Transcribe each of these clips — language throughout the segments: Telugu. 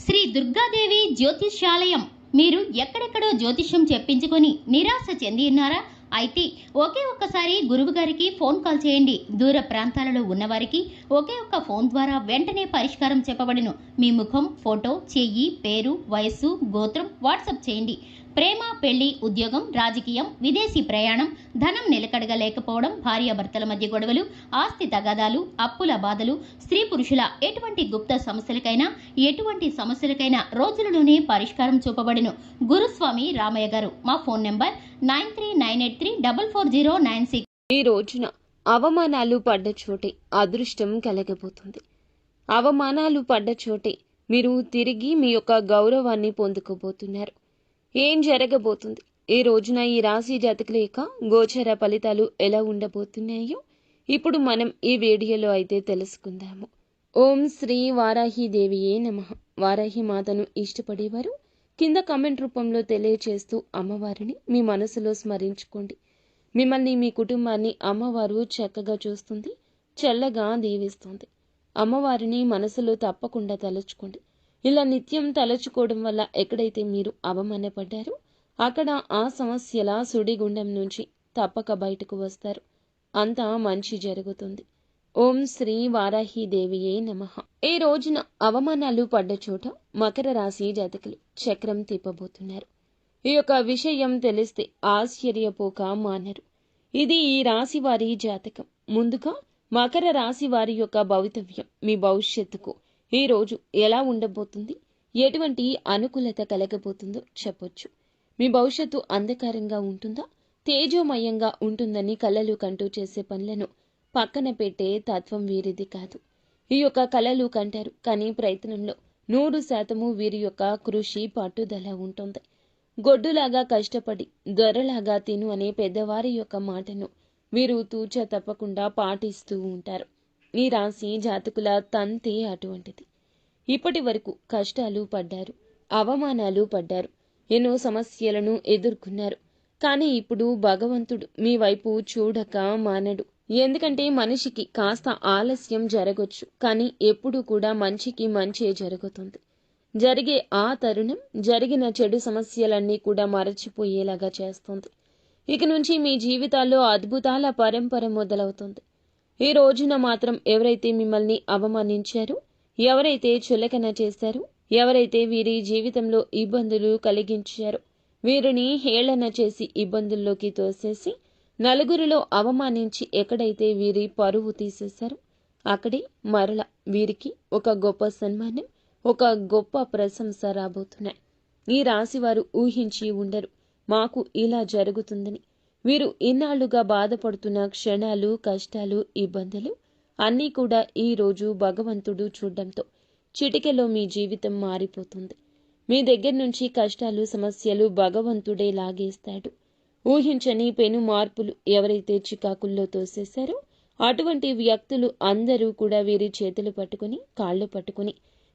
శ్రీ దుర్గాదేవి జ్యోతిష్యాలయం. మీరు ఎక్కడెక్కడో జ్యోతిష్యం చెప్పించుకొని నిరాశ చెంది ఉన్నారా? అయితే ఒకే ఒక్కసారి గురువు గారికి ఫోన్ కాల్ చేయండి. దూర ప్రాంతాలలో ఉన్నవారికి ఒకే ఒక్క ఫోన్ ద్వారా వెంటనే పరిష్కారం చెప్పబడును. మీ ముఖం, ఫోటో, చెయ్యి, పేరు, వయస్సు, గోత్రం వాట్సాప్ చేయండి. ప్రేమ, పెళ్లి, ఉద్యోగం, రాజకీయం, విదేశీ ప్రయాణం, ధనం నిలకడగా లేకపోవడం, భార్యాభర్తల మధ్య గొడవలు, ఆస్తి తగాదాలు, అప్పుల బాధలు, స్త్రీ పురుషుల ఎటువంటి గుప్త సమస్యలకైనా రోజులలోనే పరిష్కారం చూపబడును. గురుస్వామి రామయ్య గారు. మా ఫోన్ నెంబర్ 9398344096. ఈ రోజున అవమానాలు పడ్డ చోటే అదృష్టం కలగబోతుంది. అవమానాలు పడ్డ చోటే మీరు తిరిగి మీ యొక్క గౌరవాన్ని పొందుకోబోతున్నారు. ఏం జరగబోతుంది, ఈ రోజున ఈ రాశి జాతకుల యొక్క గోచర ఫలితాలు ఎలా ఉండబోతున్నాయో ఇప్పుడు మనం ఈ వీడియోలో అయితే తెలుసుకుందాము. ఓం శ్రీ వారాహి దేవియే నమః. వారాహి మాతను ఇష్టపడేవారు కింద కామెంట్ రూపంలో తెలియచేస్తూ అమ్మవారిని మీ మనసులో స్మరించుకోండి. మిమ్మల్ని, మీ కుటుంబాన్ని అమ్మవారు చక్కగా చూస్తుంది, చల్లగా దీవిస్తుంది. అమ్మవారిని మనసులో తప్పకుండా తలుచుకోండి. ఇలా నిత్యం తలుచుకోవడం వల్ల ఎక్కడైతే మీరు అవమానపడ్డారో అక్కడ ఆ సమస్యల సుడిగుండం నుంచి తప్పక బయటకు వస్తారు. అంతా మంచి జరుగుతుంది. ఓం శ్రీ వారాహి దేవియే నమః. ఈ రోజున అవమానాలు పడ్డ చోట మకర రాశి జాతకులు చక్రం తిప్పబోతున్నారు. ఈ యొక్క విషయం తెలిస్తే ఆశ్చర్యపోక మానరు. ఇది ఈ రాశి వారి జాతకం. ముందుగా మకర రాశి వారి యొక్క భవితవ్యం, మీ భవిష్యత్తుకు ఈ రోజు ఎలా ఉండబోతుంది, ఎటువంటి అనుకూలత కలగబోతుందో చెప్పొచ్చు. మీ భవిష్యత్తు అంధకారంగా ఉంటుందా, తేజోమయంగా ఉంటుందని కలలు కంటూ చేసే పనులను పక్కన పెట్టే తత్వం వీరిది కాదు. ఈ యొక్క కలలు కంటారు, కానీ ప్రయత్నంలో 100% వీరి యొక్క కృషి పట్టుదల ఉంటుంది. గొడ్డులాగా కష్టపడి దొరలాగా తిను అనే పెద్దవారి యొక్క మాటను వీరు తూచ తప్పకుండా పాటిస్తూ ఉంటారు. ఈ రాశి జాతకుల తంతే అటువంటిది. ఇప్పటి వరకు కష్టాలు పడ్డారు, అవమానాలు పడ్డారు, ఎన్నో సమస్యలను ఎదుర్కొన్నారు. కానీ ఇప్పుడు భగవంతుడు మీ వైపు చూడక మానడు. ఎందుకంటే మనిషికి కాస్త ఆలస్యం జరగొచ్చు, కానీ ఎప్పుడు కూడా మంచికి మంచే జరుగుతుంది. జరిగే ఆ తరుణం జరిగిన చెడు సమస్యలన్నీ కూడా మరచిపోయేలాగా చేస్తుంది. ఇక నుంచి మీ జీవితాల్లో అద్భుతాల పరంపర మొదలవుతుంది. ఈ రోజున మాత్రం ఎవరైతే మిమ్మల్ని అవమానించారో, ఎవరైతే చులకన చేశారో, ఎవరైతే వీరి జీవితంలో ఇబ్బందులు కలిగించారో వీరిని హేళన చేసి ఇబ్బందుల్లోకి తోసేసి నలుగురిలో అవమానించి ఎక్కడైతే వీరి పరువు తీసేశారో అక్కడే మరల వీరికి ఒక గొప్ప సన్మానం, ఒక గొప్ప ప్రశంస రాబోతున్నాయి. ఈ రాశివారు ఊహించి ఉండరు మాకు ఇలా జరుగుతుందని. వీరు ఇన్నాళ్లుగా బాధపడుతున్న క్షణాలు, కష్టాలు, ఇబ్బందులు అన్నీ కూడా ఈ రోజు భగవంతుడు చూడడంతో చిటికెలో మీ జీవితం మారిపోతుంది. మీ దగ్గర నుంచి కష్టాలు, సమస్యలు భగవంతుడే లాగేస్తాడు. ఊహించని పెను మార్పులు ఎవరైతే చికాకుల్లో తోసేశారో అటువంటి వ్యక్తులు అందరూ కూడా వీరి చేతులు పట్టుకుని, కాళ్ళు పట్టుకుని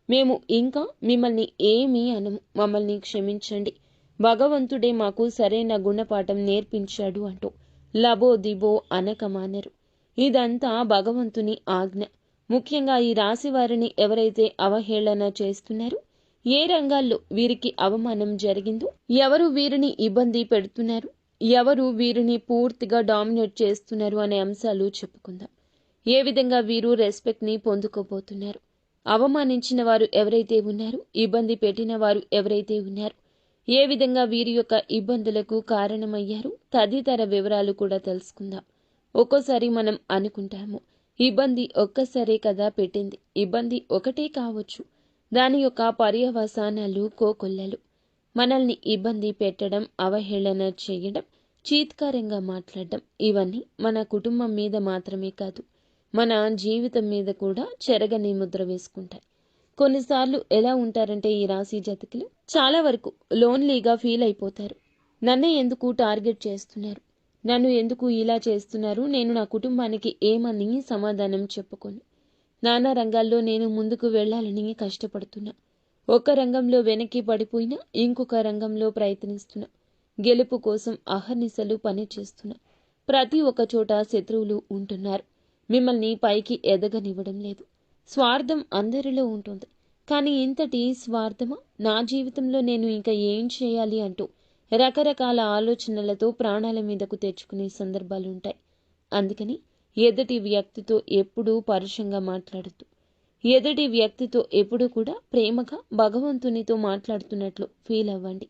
మేము ఇంకా మిమ్మల్ని ఏమీ అనము, మమ్మల్ని క్షమించండి, భగవంతుడే మాకు సరైన గుణపాఠం నేర్పించాడు అంటూ లబో దిబో అనక మానరు. ఇదంతా భగవంతుని ఆజ్ఞ. ముఖ్యంగా ఈ రాశి వారిని ఎవరైతే అవహేళన చేస్తున్నారో, ఏ రంగాల్లో వీరికి అవమానం జరిగిందో, ఎవరు వీరిని ఇబ్బంది పెడుతున్నారు, ఎవరు వీరిని పూర్తిగా డామినేట్ చేస్తున్నారు అనే అంశాలు చెప్పుకుందాం. ఏ విధంగా వీరు రెస్పెక్ట్ ని పొందుకోబోతున్నారు, అవమానించిన వారు ఎవరైతే ఉన్నారో, ఇబ్బంది పెట్టిన వారు ఎవరైతే ఉన్నారో, ఏ విధంగా వీరి యొక్క ఇబ్బందులకు కారణమయ్యారు తదితర వివరాలు కూడా తెలుసుకుందాం. ఒక్కోసారి మనం అనుకుంటాము ఇబ్బంది ఒక్కసారే కదా పెట్టింది, ఇబ్బంది ఒకటే కావచ్చు, దాని యొక్క పర్యవసానాలు కోకొల్లలు. మనల్ని ఇబ్బంది పెట్టడం, అవహేళన చేయడం, చీత్కారంగా మాట్లాడడం ఇవన్నీ మన కుటుంబం మీద మాత్రమే కాదు, మన జీవితం మీద కూడా చెరగని ముద్ర వేసుకుంటాయి. కొన్నిసార్లు ఎలా ఉంటారంటే ఈ రాశి జాతకులు చాలా వరకు లోన్లీగా ఫీల్ అయిపోతారు. నన్నే ఎందుకు టార్గెట్ చేస్తున్నారు, నన్ను ఎందుకు ఇలా చేస్తున్నారు, నేను నా కుటుంబానికి ఏమని సమాధానం చెప్పుకోను. నానా రంగాల్లో నేను ముందుకు వెళ్లాలని కష్టపడుతున్నా, ఒక్క రంగంలో వెనక్కి పడిపోయినా ఇంకొక రంగంలో ప్రయత్నిస్తున్నా, గెలుపు కోసం అహర్నిశలు పనిచేస్తున్నా. ప్రతి ఒక్క చోట శత్రువులు ఉంటున్నారు, మిమ్మల్ని పైకి ఎదగనివ్వడం లేదు. స్వార్థం అందరిలో ఉంటుంది, కానీ ఇంతటి స్వార్థమా, నా జీవితంలో నేను ఇంకా ఏం చేయాలి అంటూ రకరకాల ఆలోచనలతో ప్రాణాల మీదకు తెచ్చుకునే సందర్భాలుంటాయి. అందుకని ఎదుటి వ్యక్తితో ఎప్పుడూ పరుషంగా మాట్లాడద్దు. ఎదుటి వ్యక్తితో ఎప్పుడూ కూడా ప్రేమగా భగవంతునితో మాట్లాడుతున్నట్లు ఫీల్ అవ్వండి.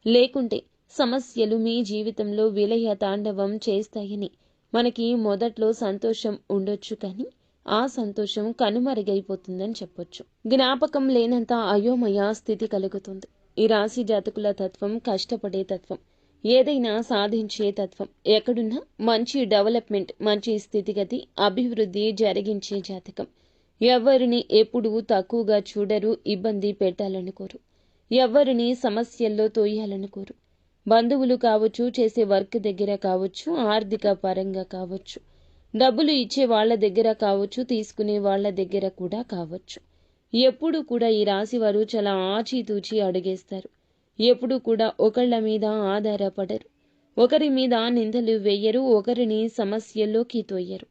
లేకుంటే సమస్యలు మీ జీవితంలో విలయ తాండవం చేస్తాయని మనకి మొదట్లో సంతోషం ఉండొచ్చు, కానీ ఆ సంతోషం కనుమరుగైపోతుందని చెప్పొచ్చు. జ్ఞాపకం లేనంత అయోమయ స్థితి కలుగుతుంది. ఈ రాశి జాతకుల తత్వం కష్టపడే తత్వం, ఏదైనా సాధించే తత్వం. ఎక్కడున్నా మంచి డెవలప్మెంట్, మంచి స్థితిగతి, అభివృద్ధి జరిగించే జాతకం. ఎవరిని ఎప్పుడూ తక్కువగా చూడరు, ఇబ్బంది పెట్టాలనుకోరు. ఎవరిని సమస్యల్లో తోయాలనుకోరు. బంధువులు కావచ్చు, చేసే వర్క్ దగ్గర కావచ్చు, ఆర్థిక పరంగా కావచ్చు, డబ్బులు ఇచ్చే వాళ్ళ దగ్గర కావచ్చు, తీసుకునే వాళ్ళ దగ్గర కూడా కావచ్చు. ఎప్పుడు కూడా ఈ రాశి వారు చాలా ఆచితూచి అడుగేస్తారు. ఎప్పుడు కూడా ఒకళ్ళ మీద ఆధారపడరు. ఒకరి మీద నిందలు వేయరు, ఒకరిని సమస్యల్లోకి తోయరు.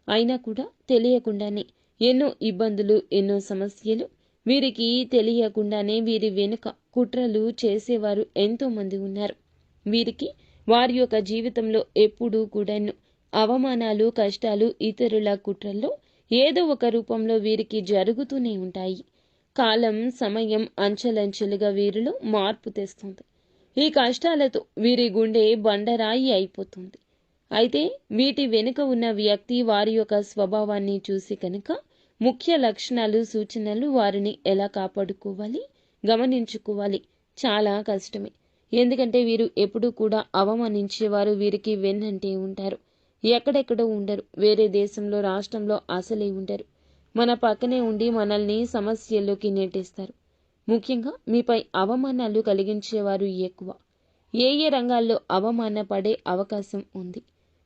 అయినా కూడా తెలియకుండానే ఎన్నో ఇబ్బందులు, ఎన్నో సమస్యలు, వీరికి తెలియకుండానే వీరి వెనుక కుట్రలు చేసేవారు ఎంతో మంది ఉన్నారు. వీరికి వారి యొక్క జీవితంలో ఎప్పుడూ కూడా అవమానాలు, కష్టాలు, ఇతరుల కుట్రల్లో ఏదో ఒక రూపంలో వీరికి జరుగుతూనే ఉంటాయి. కాలం, సమయం అంచెలంచెలుగా వీరిలో మార్పు తెస్తుంది. ఈ కష్టాలతో వీరి గుండె బండరాయి అయిపోతుంది. అయితే వీటి వెనుక ఉన్న వ్యక్తి వారి యొక్క స్వభావాన్ని చూసి కనుక ముఖ్య లక్షణాలు, సూచనలు, వారిని ఎలా కాపాడుకోవాలి, గమనించుకోవాలి చాలా కష్టమే. ఎందుకంటే వీరు ఎప్పుడూ కూడా అవమానించేవారు వీరికి వెన్నంటే ఉంటారు. ఎక్కడెక్కడో ఉండరు. వేరే దేశంలో, రాష్ట్రంలో అసలే ఉండరు. మన పక్కనే ఉండి మనల్ని సమస్యల్లోకి నెట్టేస్తారు. ముఖ్యంగా మీపై అవమానాలు కలిగించేవారు ఎక్కువ. ఏ ఏ రంగాల్లో అవమాన పడే అవకాశం ఉంది.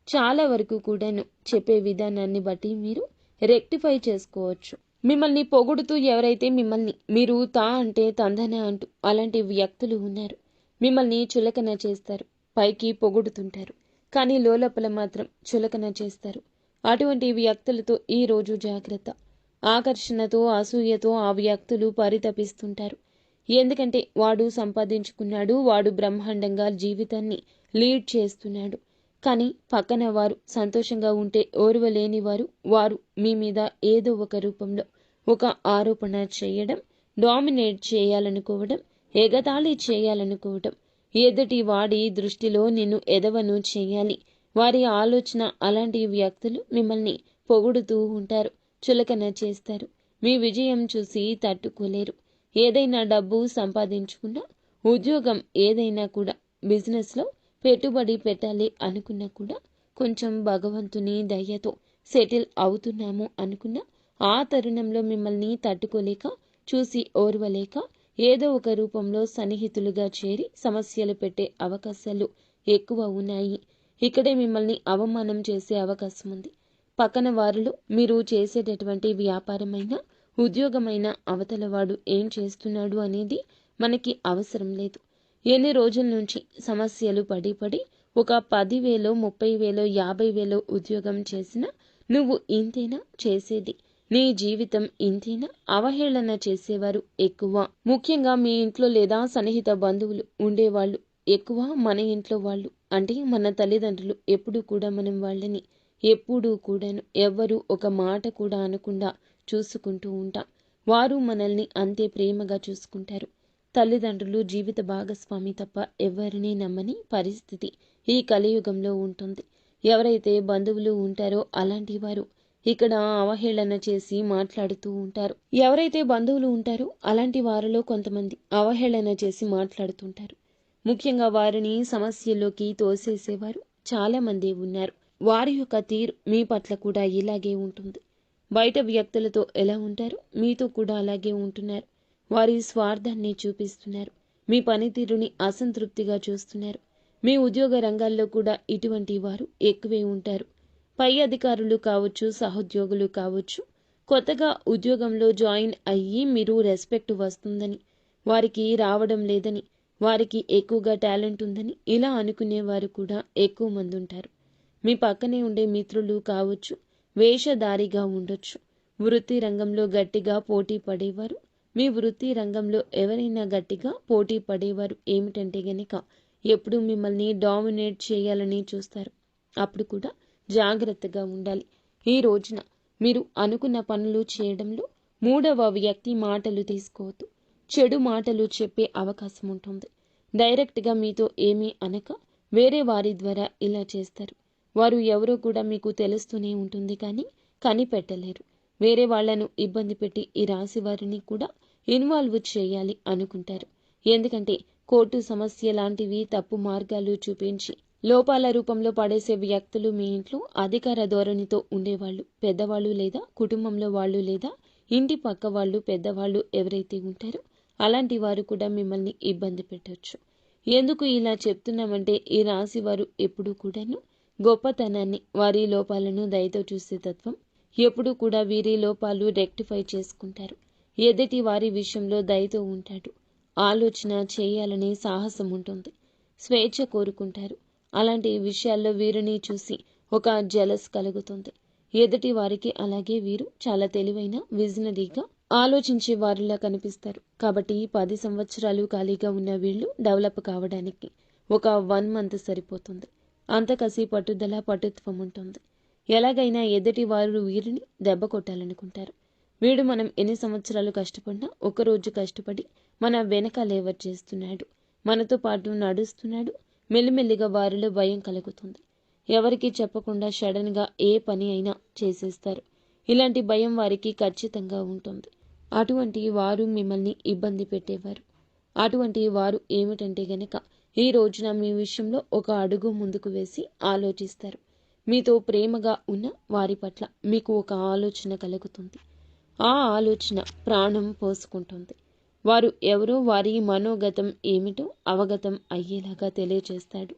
చాలా వరకు కూడాను చెప్పే విధానాన్ని బట్టి మీరు రెక్టిఫై చేసుకోవచ్చు. మిమ్మల్ని పొగుడుతూ ఎవరైతే మిమ్మల్ని మీరు తా అంటే తందన అంటూ అలాంటి వ్యక్తులు ఉన్నారు. మిమ్మల్ని చులకన చేస్తారు, పైకి పొగుడుతుంటారు, కానీ లోపల మాత్రం చులకన చేస్తారు. అటువంటి వ్యక్తులతో ఈ రోజు జాగ్రత్త. ఆకర్షణతో, అసూయతో ఆ వ్యక్తులు పరితపిస్తుంటారు. ఎందుకంటే వాడు సంపాదించుకున్నాడు, వాడు బ్రహ్మాండంగా జీవితాన్ని లీడ్ చేస్తున్నాడు. కానీ పక్కన వారు సంతోషంగా ఉంటే ఓర్వలేని వారు మీ మీద ఏదో ఒక రూపంలో ఒక ఆరోపణ చేయడం, డామినేట్ చేయాలనుకోవడం, ఎగతాళి చేయాలనుకోవడం, ఎదుటి వాడి దృష్టిలో నిన్ను ఎదవను చేయాలి. వారి ఆలోచన అలాంటి వ్యక్తులు మిమ్మల్ని పొగుడుతూ ఉంటారు, చులకన చేస్తారు. మీ విజయం చూసి తట్టుకోలేరు. ఏదైనా డబ్బు సంపాదించుకున్నా, ఉద్యోగం ఏదైనా కూడా, బిజినెస్లో పెట్టుబడి పెట్టాలి అనుకున్నా కూడా కొంచెం భగవంతుని దయతో సెటిల్ అవుతున్నాము అనుకున్నా ఆ తరుణంలో మిమ్మల్ని తట్టుకోలేక, చూసి ఓర్వలేక ఏదో ఒక రూపంలో సన్నిహితులుగా చేరి సమస్యలు పెట్టే అవకాశాలు ఎక్కువ ఉన్నాయి. ఇక్కడే మిమ్మల్ని అవమానం చేసే అవకాశం ఉంది. పక్కన వారిలో మీరు చేసేటటువంటి వ్యాపారమైన, ఉద్యోగమైన అవతలవాడు ఏం చేస్తున్నాడు అనేది మనకి అవసరం లేదు. ఎన్ని రోజుల నుంచి సమస్యలు పడి ఒక 10,000, 30,000, 50,000 ఉద్యోగం చేసినా నువ్వు ఇంతేనా చేసేది, నీ జీవితం ఇంతేనా, అవహేళన చేసేవారు ఎక్కువ. ముఖ్యంగా మీ ఇంట్లో లేదా సన్నిహిత బంధువులు ఉండేవాళ్ళు ఎక్కువ. మన ఇంట్లో వాళ్ళు అంటే మన తల్లిదండ్రులు ఎప్పుడూ కూడా మనం వాళ్ళని ఎప్పుడూ కూడాను ఎవ్వరూ ఒక మాట కూడా అనకుండా చూసుకుంటూ ఉంటాం. వారు మనల్ని అంతే ప్రేమగా చూసుకుంటారు. తల్లిదండ్రులు జీవిత భాగస్వామి తప్ప ఎవరినీ నమ్మని పరిస్థితి ఈ కలియుగంలో ఉంటుంది. ఎవరైతే బంధువులు ఉంటారో అలాంటి వారు ఇక్కడ అవహేళన చేసి మాట్లాడుతూ ఉంటారు. ఎవరైతే బంధువులు ఉంటారో అలాంటి వారిలో కొంతమంది అవహేళన చేసి మాట్లాడుతుంటారు. ముఖ్యంగా వారిని సమస్యల్లోకి తోసేసేవారు చాలా మంది ఉన్నారు. వారి యొక్క తీరు మీ పట్ల కూడా ఇలాగే ఉంటుంది. బయట వ్యక్తులతో ఎలా ఉంటారో మీతో కూడా అలాగే ఉంటున్నారు. వారి స్వార్థాన్ని చూపిస్తున్నారు. మీ పనితీరుని అసంతృప్తిగా చూస్తున్నారు. మీ ఉద్యోగ రంగాల్లో కూడా ఇటువంటి వారు ఎక్కువే ఉంటారు. పై అధికారులు కావచ్చు, సహోద్యోగులు కావచ్చు, కొత్తగా ఉద్యోగంలో జాయిన్ అయ్యి మీరు రెస్పెక్ట్ వస్తుందని, వారికి రావడం లేదని, వారికి ఎక్కువగా టాలెంట్ ఉందని ఇలా అనుకునేవారు కూడా ఎక్కువ మంది ఉంటారు. మీ పక్కనే ఉండే మిత్రులు కావచ్చు, వేషధారిగా ఉండొచ్చు. వృత్తి రంగంలో గట్టిగా పోటీ పడేవారు మీ వృత్తి రంగంలో ఎవరైనా గట్టిగా పోటీ పడేవారు ఏమిటంటే గనక ఎప్పుడు మిమ్మల్ని డామినేట్ చేయాలని చూస్తారు. అప్పుడు కూడా జాగ్రత్తగా ఉండాలి. ఈ రోజున మీరు అనుకున్న పనులు చేయడంలో మూడవ వ్యక్తి మాటలు తీసుకోవద్దు. చెడు మాటలు చెప్పే అవకాశం ఉంటుంది. డైరెక్ట్గా మీతో ఏమీ అనక వేరే వారి ద్వారా ఇలా చేస్తారు. వారు ఎవరో కూడా మీకు తెలుస్తూనే ఉంటుంది, కానీ కనిపెట్టలేరు. వేరే వాళ్లను ఇబ్బంది పెట్టి ఈ రాశి వారిని కూడా ఇన్వాల్వ్ చేయాలి అనుకుంటారు. ఎందుకంటే కోర్టు సమస్య లాంటివి తప్పు మార్గాలు చూపించి లోపాల రూపంలో పడేసే వ్యక్తులు మీ ఇంట్లో అధికార ధోరణితో ఉండేవాళ్ళు, పెద్దవాళ్ళు లేదా కుటుంబంలో వాళ్ళు లేదా ఇంటి పక్క వాళ్ళు పెద్దవాళ్ళు ఎవరైతే ఉంటారో అలాంటి వారు కూడా మిమ్మల్ని ఇబ్బంది పెట్టొచ్చు. ఎందుకు ఇలా చెప్తున్నామంటే ఈ రాశి వారు ఎప్పుడూ కూడాను గొప్పతనాన్ని, వారి లోపాలను దయతో చూసే తత్వం, ఎప్పుడూ కూడా వీరి లోపాలు రెక్టిఫై చేసుకుంటారు. ఎదుటి వారి విషయంలో దయతో ఉంటాడు. ఆలోచన చేయాలనే సాహసం ఉంటుంది. స్వేచ్ఛ కోరుకుంటారు. అలాంటి విషయాల్లో వీరిని చూసి ఒక జలస్ కలుగుతుంది. ఎదుటి వారికి అలాగే వీరు చాలా తెలివైన, విజనరీగా ఆలోచించే వారిలా కనిపిస్తారు. కాబట్టి 10 సంవత్సరాలు ఖాళీగా ఉన్న వీళ్ళు డెవలప్ కావడానికి ఒక 1 మంత్ సరిపోతుంది. అంత కసి, పట్టుదల, పటుత్వం ఉంటుంది. ఎలాగైనా ఎదుటి వారు వీరిని దెబ్బ కొట్టాలనుకుంటారు. వీడు మనం ఎన్ని సంవత్సరాలు కష్టపడినా ఒకరోజు కష్టపడి మన వెనక లేవర్ చేస్తున్నాడు, మనతో పాటు నడుస్తున్నాడు. మెల్లిమెల్లిగా వారిలో భయం కలుగుతుంది. ఎవరికి చెప్పకుండా సడన్గా ఏ పని అయినా చేసేస్తారు. ఇలాంటి భయం వారికి ఖచ్చితంగా ఉంటుంది. అటువంటి వారు మిమ్మల్ని ఇబ్బంది పెట్టేవారు. అటువంటి వారు ఏమిటంటే గనక ఈ రోజున మీ విషయంలో ఒక అడుగు ముందుకు వేసి ఆలోచిస్తారు. మీతో ప్రేమగా ఉన్న వారి పట్ల మీకు ఒక ఆలోచన కలుగుతుంది. ఆ ఆలోచన ప్రాణం పోసుకుంటుంది. వారు ఎవరో, వారి మనోగతం ఏమిటో అవగతం అయ్యేలాగా తెలియచేస్తాడు.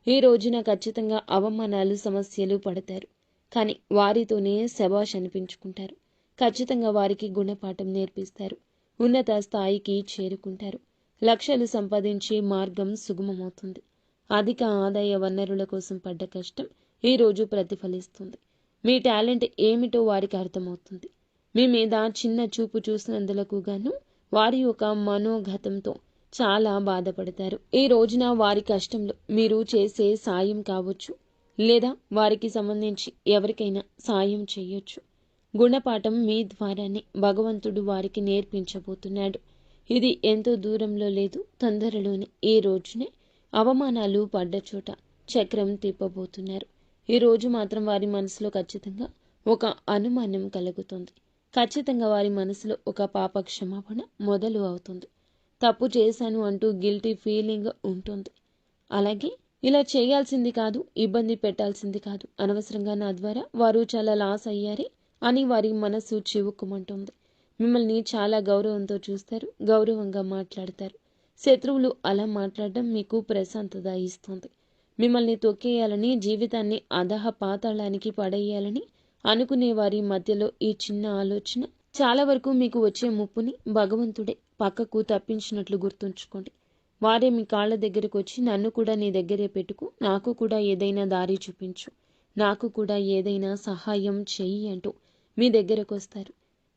ఈ రోజున ఖచ్చితంగా అవమానాలు, సమస్యలు పడతారు. కానీ వారితోనే శబాష్ అనిపించుకుంటారు. ఖచ్చితంగా వారికి గుణపాఠం నేర్పిస్తారు. ఉన్నత స్థాయికి చేరుకుంటారు. లక్షలు సంపాదించే మార్గం సుగమమవుతుంది. అధిక ఆదాయ వనరుల కోసం పడ్డ కష్టం ఈ రోజు ప్రతిఫలిస్తుంది. మీ టాలెంట్ ఏమిటో వారికి అర్థమవుతుంది. మీ మీద చిన్న చూపు చూసినందులకు గాను వారి యొక్క మనోగతంతో చాలా బాధపడతారు. ఈ రోజున వారి కష్టంలో మీరు చేసే సాయం కావచ్చు, లేదా వారికి సంబంధించి ఎవరికైనా సాయం చేయొచ్చు. గుణపాఠం మీ ద్వారానే భగవంతుడు వారికి నేర్పించబోతున్నాడు. ఇది ఎంతో దూరంలో లేదు, తొందరలోనే ఈ రోజునే అవమానాలు పడ్డ చోట చక్రం తిప్పబోతున్నారు. ఈ రోజు మాత్రం వారి మనసులో ఖచ్చితంగా ఒక అనుమానం కలుగుతుంది. ఖచ్చితంగా వారి మనసులో ఒక పాప క్షమాపణ మొదలు అవుతుంది. తప్పు చేశాను అంటూ గిల్టీ ఫీలింగ్ ఉంటుంది. అలాగే ఇలా చేయాల్సింది కాదు, ఇబ్బంది పెట్టాల్సింది కాదు, అనవసరంగా నా ద్వారా వారు చాలా లాస్ అయ్యారే అని వారి మనసు చివుక్కుమంటుంది. మిమ్మల్ని చాలా గౌరవంతో చూస్తారు, గౌరవంగా మాట్లాడతారు. శత్రువులు అలా మాట్లాడడం మీకు ప్రశాంతత ఇస్తుంది. మిమ్మల్ని తొక్కేయాలని, జీవితాన్ని అధహ పాతాళానికి పడేయాలని అనుకునే వారి మధ్యలో ఈ చిన్న ఆలోచన చాలా వరకు మీకు వచ్చే ముప్పుని భగవంతుడే పక్కకు తప్పించినట్లు గుర్తుంచుకోండి. వారే మీ కాళ్ళ దగ్గరకు వచ్చి నన్ను కూడా నీ దగ్గరే పెట్టుకు, నాకు కూడా ఏదైనా దారి చూపించు, నాకు కూడా ఏదైనా సహాయం చెయ్యి అంటూ మీ దగ్గరకు వస్తారు.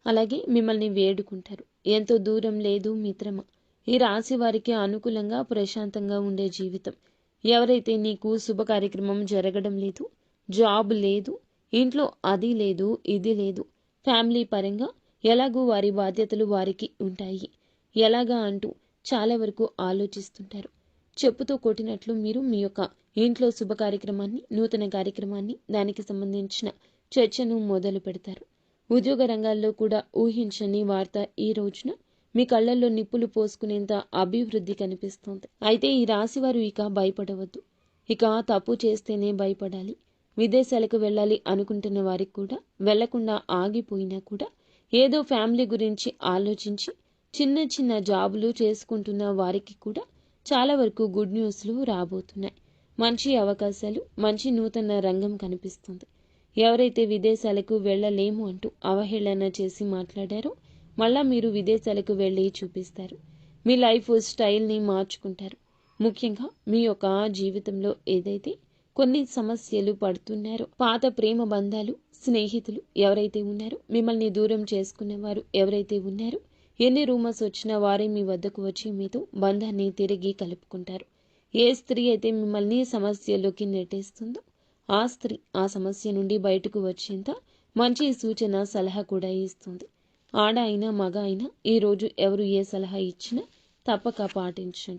అలాగే మిమ్మల్ని వేడుకుంటారు. ఎంతో దూరం లేదు మిత్రమా, ఈ రాశి వారికి అనుకూలంగా ప్రశాంతంగా ఉండే జీవితం. ఎవరైతే నీకు శుభ కార్యక్రమం జరగడం లేదు, జాబ్ లేదు, ఇంట్లో అది లేదు, ఇది లేదు, ఫ్యామిలీ పరంగా ఎలాగూ వారి బాధ్యతలు వారికి ఉంటాయి, ఎలాగా అంటూ చాలా వరకు ఆలోచిస్తుంటారు. చెప్పుతో కొట్టినట్లు మీరు మీ యొక్క ఇంట్లో శుభ కార్యక్రమాన్ని, నూతన కార్యక్రమాన్ని, దానికి సంబంధించిన చర్చను మొదలు పెడతారు. ఉద్యోగ రంగాల్లో కూడా ఊహించని వార్త ఈ రోజున మీ కళ్ళల్లో నిప్పులు పోసుకునేంత అభివృద్ధి కనిపిస్తోంది. అయితే ఈ రాశివారు ఇక భయపడవద్దు. ఇక తప్పు చేస్తేనే భయపడాలి. విదేశాలకు వెళ్ళాలి అనుకుంటున్న వారికి కూడా, వెళ్లకుండా ఆగిపోయినా కూడా, ఏదో ఫ్యామిలీ గురించి ఆలోచించి చిన్న చిన్న జాబులు చేసుకుంటున్న వారికి కూడా చాలా వరకు గుడ్ న్యూస్లు రాబోతున్నాయి. మంచి అవకాశాలు, మంచి నూతన రంగం కనిపిస్తుంది. ఎవరైతే విదేశాలకు వెళ్ళలేము అంటూ అవహేళన చేసి మాట్లాడారో మళ్ళా మీరు విదేశాలకు వెళ్ళి చూపిస్తారు. మీ లైఫ్ స్టైల్ని మార్చుకుంటారు. ముఖ్యంగా మీ యొక్క జీవితంలో ఏదైతే కొన్ని సమస్యలు పడుతున్నారో, పాత ప్రేమ బంధాలు, స్నేహితులు ఎవరైతే ఉన్నారో, మిమ్మల్ని దూరం చేసుకునేవారు ఎవరైతే ఉన్నారో, ఎన్ని రూమర్స్ వచ్చినా వారే మీ వద్దకు వచ్చి మీతో బంధాన్ని తిరిగి కలుపుకుంటారు. ఏ స్త్రీ అయితే మిమ్మల్ని సమస్యలోకి నెట్టేస్తుందో ఆ స్త్రీ ఆ సమస్య నుండి బయటకు వచ్చేంత మంచి సూచన సలహా కూడా ఇస్తుంది. ఆడ అయినా మగ అయినా ఈరోజు ఎవరు ఏ సలహా ఇచ్చినా తప్పక పాటించండి.